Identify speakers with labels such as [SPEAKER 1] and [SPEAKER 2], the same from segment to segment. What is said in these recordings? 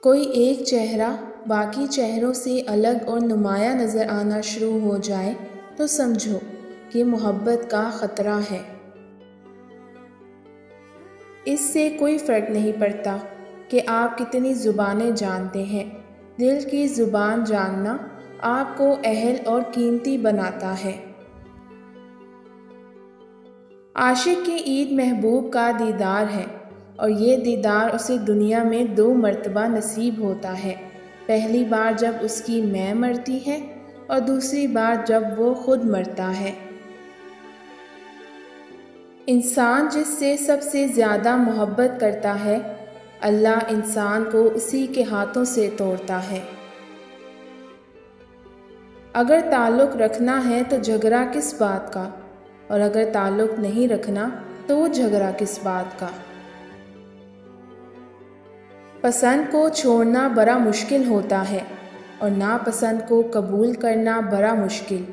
[SPEAKER 1] कोई एक चेहरा बाकी चेहरों से अलग और नुमाया नज़र आना शुरू हो जाए तो समझो कि मोहब्बत का ख़तरा है। इससे कोई फ़र्क नहीं पड़ता कि आप कितनी ज़ुबानें जानते हैं, दिल की ज़ुबान जानना आपको अहल और कीमती बनाता है। आशिक की ईद महबूब का दीदार है और ये दीदार उसे दुनिया में 2 मरतबा नसीब होता है। पहली बार जब उसकी मैं मरती है और दूसरी बार जब वो खुद मरता है। इंसान जिससे सबसे ज़्यादा मोहब्बत करता है, अल्लाह इंसान को उसी के हाथों से तोड़ता है। अगर ताल्लुक़ रखना है तो झगड़ा किस बात का, और अगर ताल्लुक़ नहीं रखना तो वो झगड़ा किस बात का। पसंद को छोड़ना बड़ा मुश्किल होता है और नापसंद को कबूल करना बड़ा मुश्किल,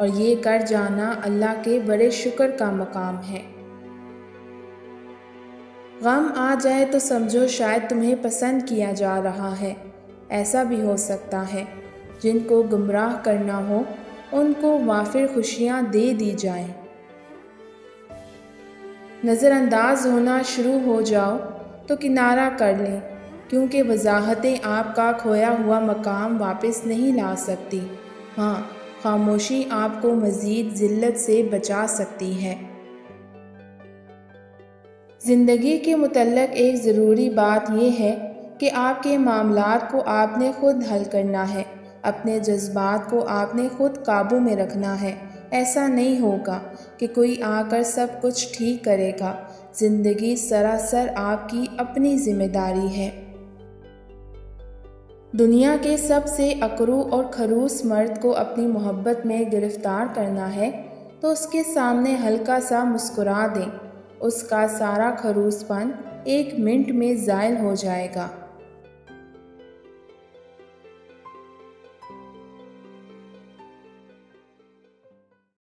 [SPEAKER 1] और ये कर जाना अल्लाह के बड़े शुक्र का मकाम है। गम आ जाए तो समझो शायद तुम्हें पसंद किया जा रहा है। ऐसा भी हो सकता है जिनको गुमराह करना हो उनको वाफिर खुशियाँ दे दी जाएं। नज़रअंदाज होना शुरू हो जाओ तो किनारा कर लें, क्योंकि वजाहतें आपका खोया हुआ मकाम वापस नहीं ला सकती। हाँ, खामोशी आपको मज़ीद ज़िल्लत से बचा सकती है। ज़िंदगी के मुतल्लक एक ज़रूरी बात यह है कि आपके मामलात को आपने ख़ुद हल करना है, अपने जज्बात को आपने ख़ुद काबू में रखना है। ऐसा नहीं होगा कि कोई आकर सब कुछ ठीक करेगा। ज़िंदगी सरासर आपकी अपनी ज़िम्मेदारी है। दुनिया के सबसे अकरू और खरूस मर्द को अपनी मोहब्बत में गिरफ्तार करना है तो उसके सामने हल्का सा मुस्कुरा दें, उसका सारा खरूसपन 1 मिनट में ज़ायल हो जाएगा।